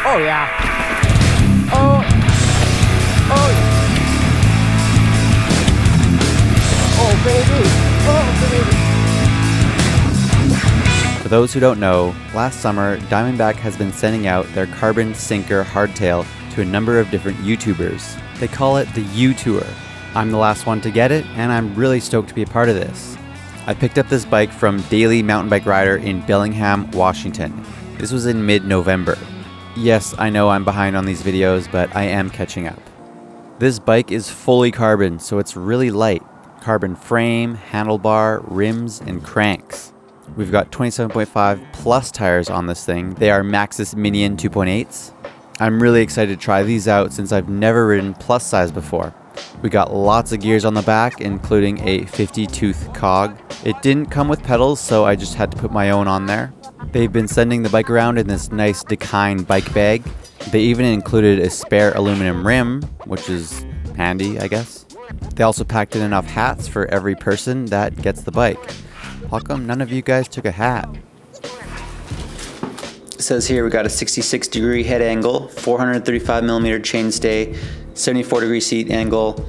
Oh yeah. Oh. Oh. Oh baby. Oh baby. For those who don't know, last summer, Diamondback has been sending out their carbon sinker hardtail to a number of different YouTubers. They call it the Youtour. I'm the last one to get it, and I'm really stoked to be a part of this. I picked up this bike from Daily Mountain Bike Rider in Bellingham, Washington. This was in mid-November. Yes, I know I'm behind on these videos, but I am catching up. This bike is fully carbon, so it's really light. Carbon frame, handlebar, rims, and cranks. We've got 27.5 plus tires on this thing. They are Maxxis Minion 2.8s. I'm really excited to try these out since I've never ridden plus size before. We got lots of gears on the back, including a 50-tooth cog. It didn't come with pedals, so I just had to put my own on there. They've been sending the bike around in this nice Dakine bike bag. They even included a spare aluminum rim, which is handy, I guess. They also packed in enough hats for every person that gets the bike. How come none of you guys took a hat? It says here we got a 66-degree head angle, 435mm chainstay, 74-degree seat angle.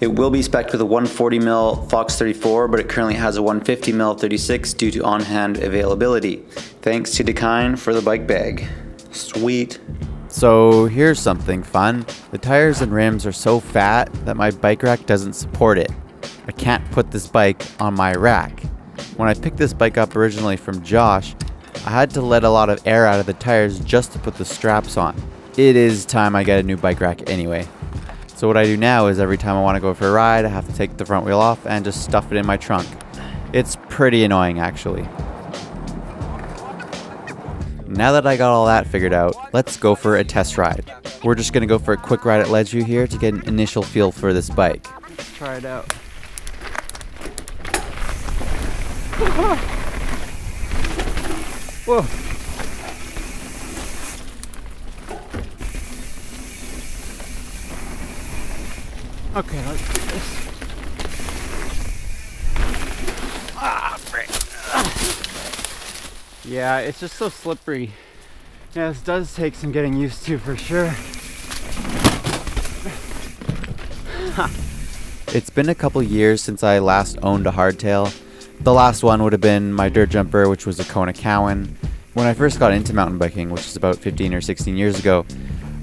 It will be spec'd with a 140mm Fox 34, but it currently has a 150mm 36 due to on-hand availability. Thanks to Dakine for the bike bag. Sweet. So here's something fun. The tires and rims are so fat that my bike rack doesn't support it. I can't put this bike on my rack. When I picked this bike up originally from Josh, I had to let a lot of air out of the tires just to put the straps on. It is time I get a new bike rack anyway. So what I do now is every time I want to go for a ride, I have to take the front wheel off and just stuff it in my trunk. It's pretty annoying actually. Now that I got all that figured out, let's go for a test ride. We're just going to go for a quick ride at Ledgeview here to get an initial feel for this bike. Let's try it out. Whoa. Okay, let's do this. Ah, frick. Yeah, it's just so slippery. Yeah, this does take some getting used to for sure. It's been a couple years since I last owned a hardtail. The last one would have been my dirt jumper, which was a Kona Cowan. When I first got into mountain biking, which is about 15 or 16 years ago,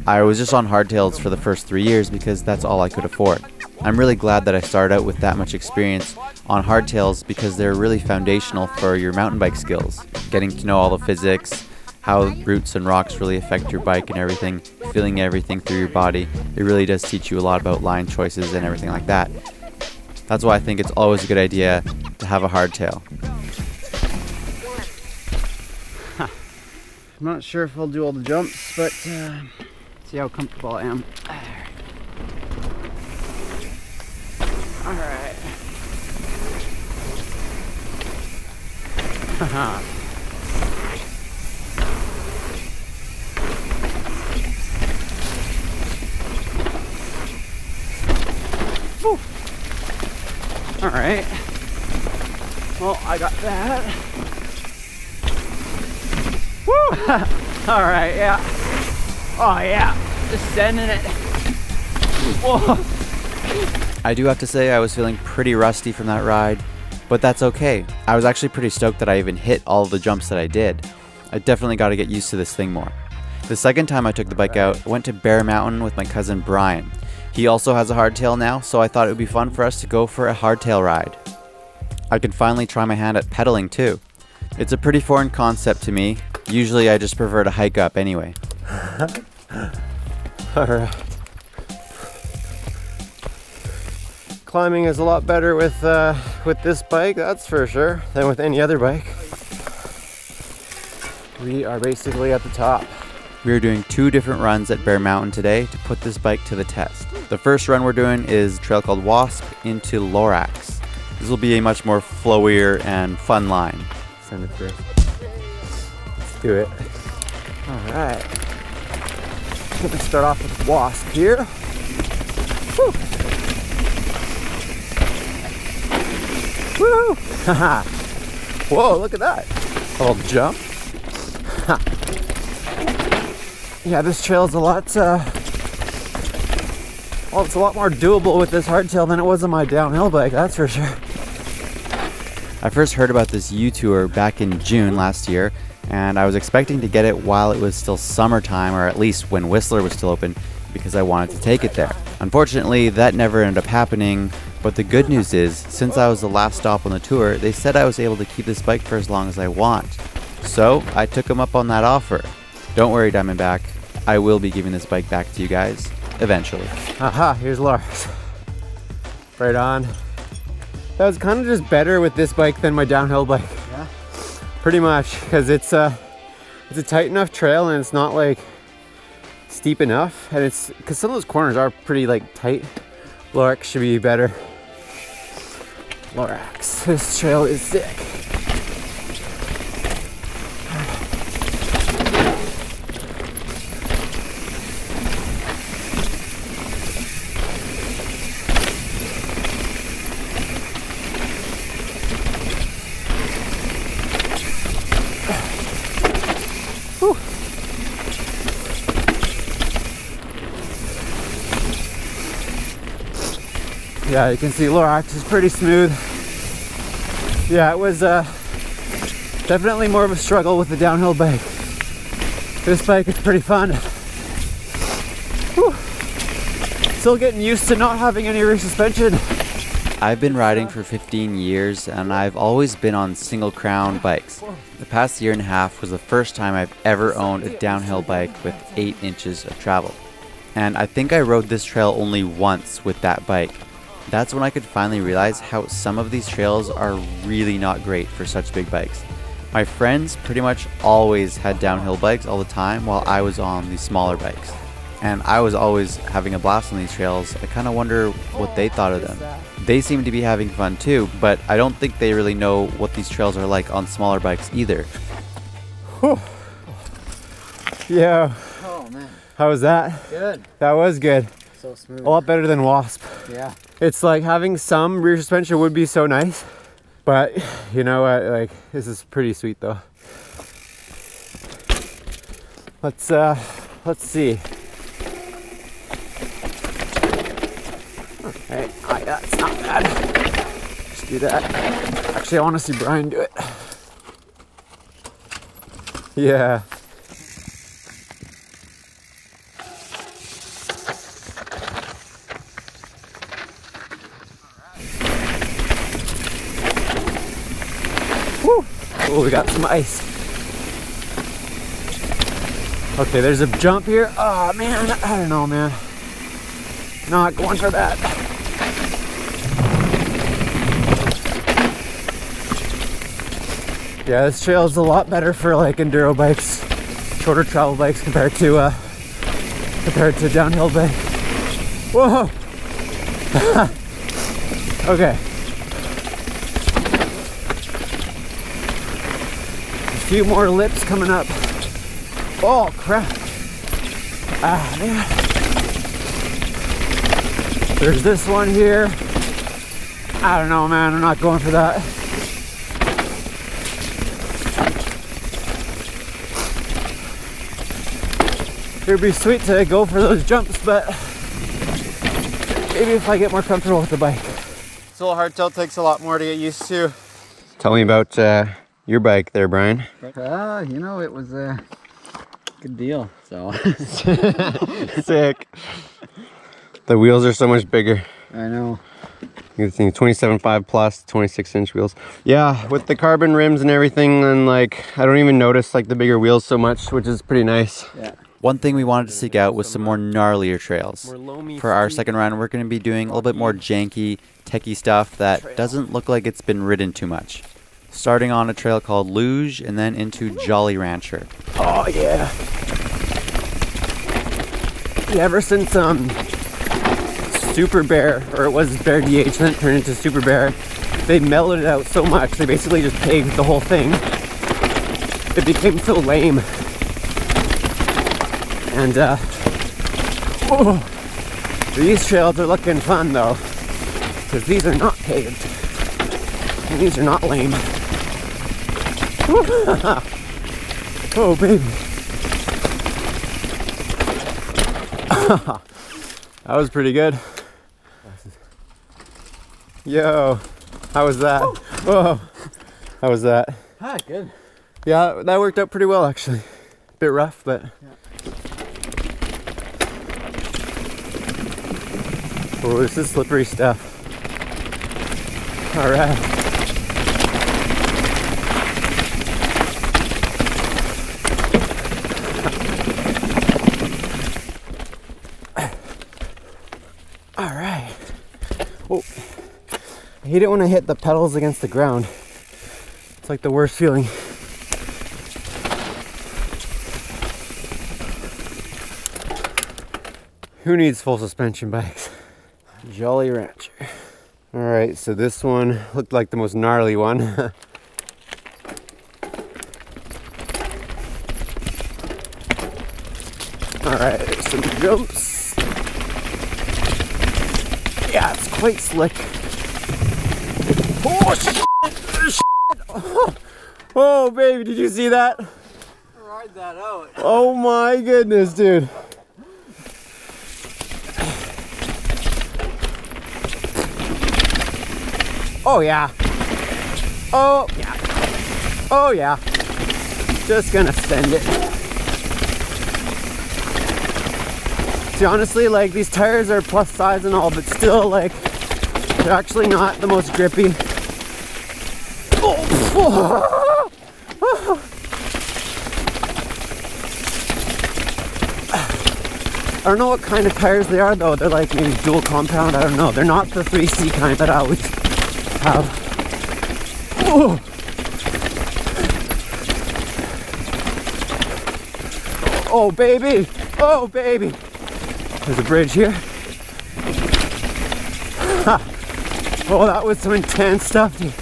I was just on hardtails for the first 3 years because that's all I could afford. I'm really glad that I started out with that much experience on hardtails because they're really foundational for your mountain bike skills. Getting to know all the physics, how roots and rocks really affect your bike and everything, feeling everything through your body. It really does teach you a lot about line choices and everything like that. That's why I think it's always a good idea to have a hardtail. I'm not sure if I'll do all the jumps, but see how comfortable I am. Alright. Haha. Alright. Well, I got that. Woo! Alright, yeah. Oh yeah, just sending it. Whoa. I do have to say I was feeling pretty rusty from that ride, but that's okay. I was actually pretty stoked that I even hit all the jumps that I did. I definitely got to get used to this thing more. The second time I took the bike out, I went to Bear Mountain with my cousin Brian. He also has a hardtail now, so I thought it would be fun for us to go for a hardtail ride. I could finally try my hand at pedaling too. It's a pretty foreign concept to me. Usually I just prefer to hike up anyway. Alright. Climbing is a lot better with this bike, that's for sure, than with any other bike. We are basically at the top. We are doing 2 different runs at Bear Mountain today to put this bike to the test. The first run we're doing is a trail called Wasp into Lorax. This will be a much more flowier and fun line. Send it through. Let's do it. Alright. Let's start off with Wasp here. Woo! Woo! Haha! Whoa, look at that! A little jump. yeah, this trail is a lot, well, it's a lot more doable with this hardtail than it was on my downhill bike, that's for sure. I first heard about this Youtour back in June last year, and I was expecting to get it while it was still summertime, or at least when Whistler was still open, because I wanted to take it there. Unfortunately, that never ended up happening, but the good news is, since I was the last stop on the tour, they said I was able to keep this bike for as long as I want. So, I took them up on that offer. Don't worry, Diamondback, I will be giving this bike back to you guys, eventually. Aha, here's Lars. Right on. That was kind of just better with this bike than my downhill bike. Yeah. Pretty much, because it's a tight enough trail and it's not like steep enough, and it's because some of those corners are pretty like tight. Lorax should be better. Lorax, this trail is sick. Yeah, you can see Lorax is pretty smooth. Yeah, it was definitely more of a struggle with the downhill bike. This bike is pretty fun. Whew. Still getting used to not having any rear suspension. I've been riding for 15 years, and I've always been on single crown bikes. The past year and a half was the first time I've ever owned a downhill bike with 8 inches of travel. And I think I rode this trail only once with that bike. That's when I could finally realize how some of these trails are really not great for such big bikes. My friends pretty much always had downhill bikes all the time while I was on these smaller bikes. And I was always having a blast on these trails. I kind of wonder what they thought of them. They seem to be having fun too, but I don't think they really know what these trails are like on smaller bikes either. Whew. Yeah. Oh man. How was that? Good. That was good. So smooth. A lot better than Wasp. Yeah. It's like having some rear suspension would be so nice, but you know what, like this is pretty sweet though. Let's see. Okay, yeah, that's not bad. Let's do that. Actually, I want to see Brian do it. Yeah. Oh, we got some ice. Okay, there's a jump here. Oh man, I don't know, man. Not going for that. Yeah, this trail is a lot better for like enduro bikes, shorter travel bikes compared to downhill bike. Whoa. Okay. Few more lips coming up. Oh crap. Ah man. There's this one here. I don't know, man, I'm not going for that. It'd be sweet to go for those jumps, but maybe if I get more comfortable with the bike. This little hardtail takes a lot more to get used to. Tell me about your bike there, Brian. You know, it was a good deal, so. Sick. The wheels are so much bigger. I know. You think 27.5 plus 26-inch wheels. Yeah, with the carbon rims and everything, and like I don't even notice like the bigger wheels so much, which is pretty nice. Yeah. One thing we wanted to seek out was some more gnarlier trails. For our second run, we're going to be doing a little bit more janky, techie stuff that doesn't look like it's been ridden too much. Starting on a trail called Luge and then into Jolly Rancher. Oh yeah. Yeah, ever since Super Bear, or it was Bear DH, then it turned into Super Bear, they mellowed it out so much, they basically just paved the whole thing. It became so lame. And these trails are looking fun though, because these are not paved. And these are not lame. Oh baby. That was pretty good. Yo, how was that? Whoa, how was that? Ah, good. Yeah, that worked out pretty well actually. Bit rough, but. Yeah. Oh, this is slippery stuff. All right. All right. Oh, I hate it when I hit the pedals against the ground. It's like the worst feeling. Who needs full suspension bikes? Jolly Rancher. All right, so this one looked like the most gnarly one. All right, there's some jumps. Yeah, it's quite slick. Oh, shit! Oh, baby, did you see that? Ride that out. Oh my goodness, dude. Oh yeah. Oh yeah. Oh yeah. Just gonna send it. See, honestly, like, these tires are plus size and all, but still, like, they're actually not the most grippy. Oh. I don't know what kind of tires they are though. They're like maybe dual compound. I don't know. They're not the 3C kind that I always have. Oh. Oh baby. Oh baby. There's a bridge here. Oh, that was some intense stuff, dude.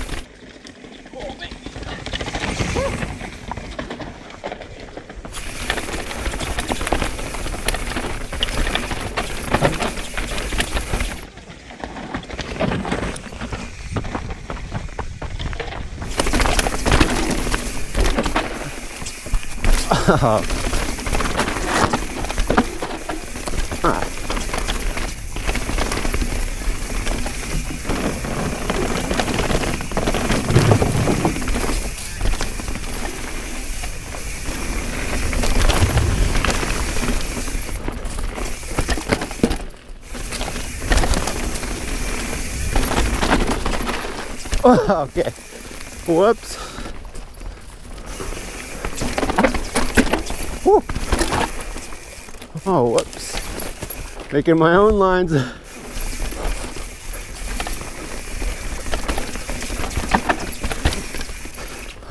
Okay. Whoops. Whew. Oh, whoops. Making my own lines.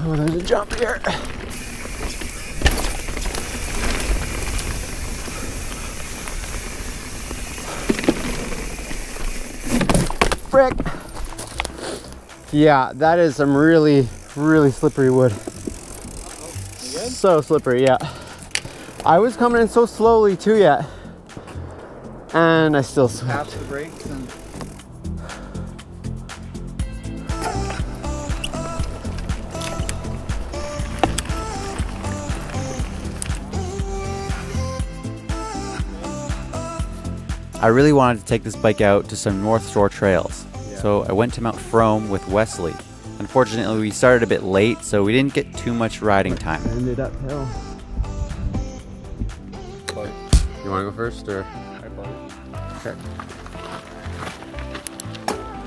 Oh, there's a jump here. Frick. Yeah, that is some really, really slippery wood. So slippery, yeah. I was coming in so slowly too yet. And I still slipped. Tap the brakes and... I really wanted to take this bike out to some North Shore trails. So I went to Mount Frome with Wesley. Unfortunately, we started a bit late, so we didn't get too much riding time. Ended uphill. You want to go first, or? Okay.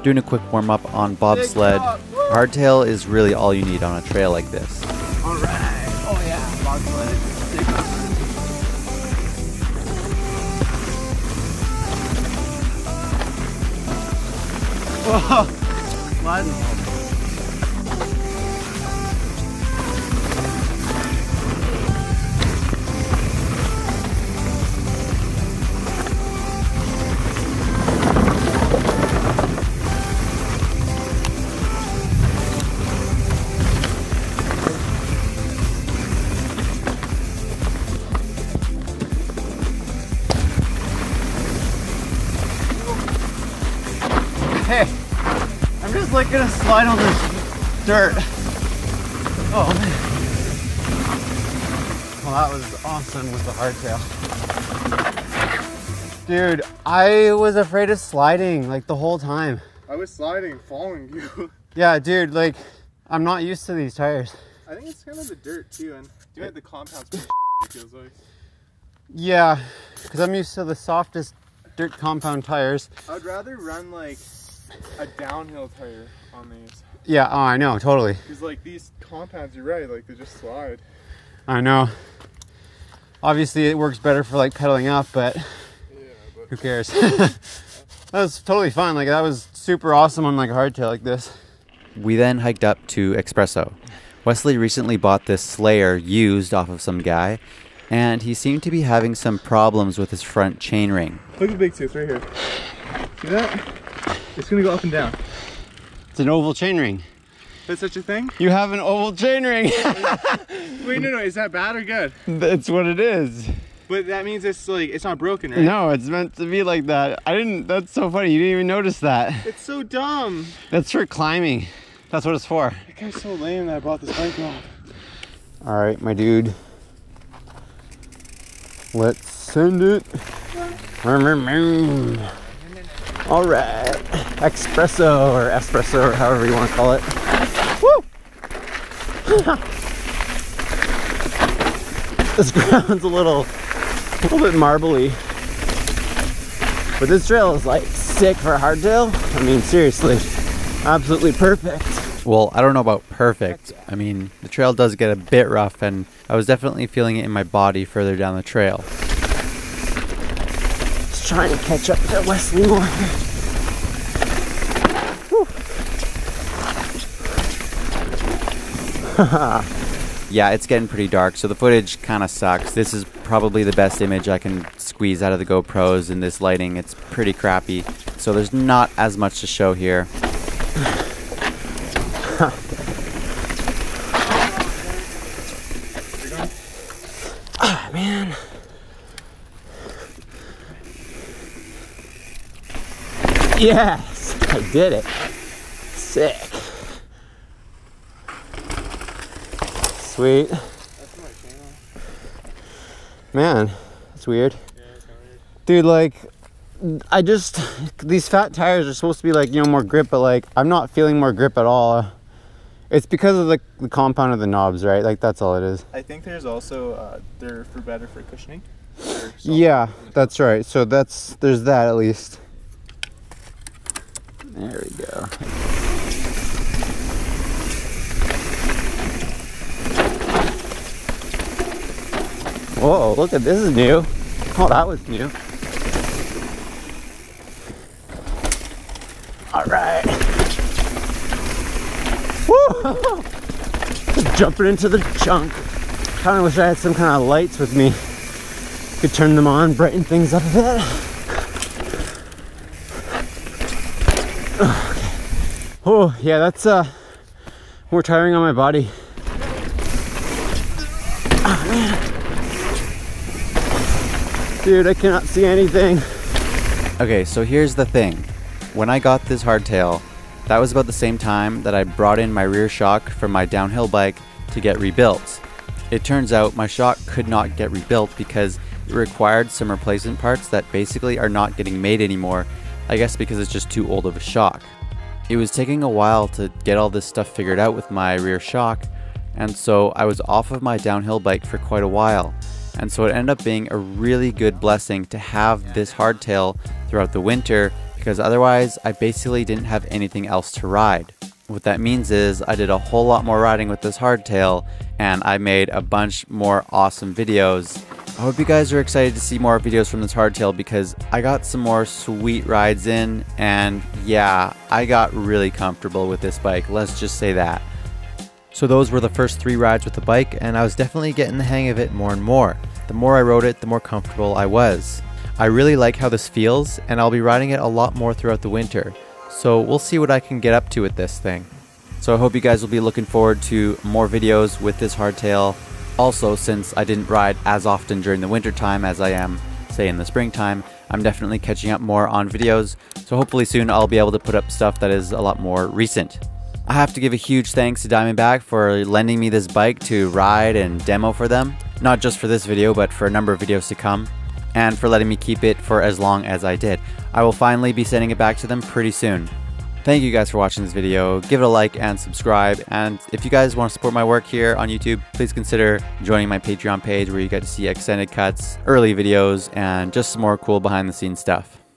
Doing a quick warm-up on bobsled. Hardtail is really all you need on a trail like this. All right. Oh yeah, bobsled. Whoa, sliding. Hey, I'm just like gonna slide on this dirt. Oh man. Well, that was awesome with the hardtail. Dude, I was afraid of sliding like the whole time. I was sliding, following you. Yeah, dude, like I'm not used to these tires. I think it's kind of the dirt too, and doing the compounds it feels like. Yeah, because I'm used to the softest dirt compound tires. I'd rather run like a downhill tire on these. Yeah, oh, I know, totally. Because like these compounds, you're right, like they just slide. I know. Obviously it works better for like pedaling up, but, who cares? That was totally fun. Like that was super awesome on like a hardtail like this. We then hiked up to Espresso. Wesley recently bought this Slayer used off of some guy, and he seemed to be having some problems with his front chainring. Look at the big tooth right here. See that? It's gonna go up and down. It's an oval chainring. Is such a thing? You have an oval chainring. Wait, no, is that bad or good? That's what it is. But that means it's like, it's not broken, right? No, it's meant to be like that. That's so funny. You didn't even notice that. It's so dumb. That's for climbing. That's what it's for. That guy's so lame that I bought this bike off. All right, my dude. Let's send it. All right. Espresso or however you want to call it. Woo! This ground's a little bit marbly. But this trail is like sick for a hardtail. I mean, seriously, absolutely perfect. Well, I don't know about perfect. I mean, the trail does get a bit rough, and I was definitely feeling it in my body further down the trail. Just trying to catch up to Wesley more. Yeah, it's getting pretty dark, so the footage kind of sucks. This is probably the best image I can squeeze out of the GoPros in this lighting. It's pretty crappy, so there's not as much to show here. Ah, man. Yes, I did it. Sick. Sweet. Man, that's weird. Yeah, it's kind of weird. Dude, like, these fat tires are supposed to be like, you know, more grip, but like, I'm not feeling more grip at all. It's because of the compound of the knobs, right? Like, that's all it is. I think there's also, they're better for cushioning. Yeah, that's right. So there's that at least. There we go. Whoa, look at this is new. Oh, that was new. All right. Woo! Just jumping into the chunk. Kind of wish I had some kind of lights with me. Could turn them on, brighten things up a bit. Okay. Oh, yeah, that's more tiring on my body. Oh, man. Dude, I cannot see anything. Okay, so here's the thing. When I got this hardtail, that was about the same time that I brought in my rear shock from my downhill bike to get rebuilt. It turns out my shock could not get rebuilt because it required some replacement parts that basically are not getting made anymore, I guess because it's just too old of a shock. It was taking a while to get all this stuff figured out with my rear shock, and so I was off of my downhill bike for quite a while. And so it ended up being a really good blessing to have this hardtail throughout the winter, because otherwise I basically didn't have anything else to ride. What that means is I did a whole lot more riding with this hardtail, and I made a bunch more awesome videos. I hope you guys are excited to see more videos from this hardtail, because I got some more sweet rides in, and yeah, I got really comfortable with this bike, let's just say that. So those were the first 3 rides with the bike, and I was definitely getting the hang of it more and more. The more I rode it, the more comfortable I was. I really like how this feels, and I'll be riding it a lot more throughout the winter. So we'll see what I can get up to with this thing. So I hope you guys will be looking forward to more videos with this hardtail. Also, since I didn't ride as often during the winter time as I am, say, in the springtime, I'm definitely catching up more on videos. So hopefully soon I'll be able to put up stuff that is a lot more recent. I have to give a huge thanks to Diamondback for lending me this bike to ride and demo for them. Not just for this video, but for a number of videos to come. and for letting me keep it for as long as I did. I will finally be sending it back to them pretty soon. Thank you guys for watching this video. Give it a like and subscribe. And if you guys want to support my work here on YouTube, please consider joining my Patreon page where you get to see extended cuts, early videos, and just some more cool behind the scenes stuff.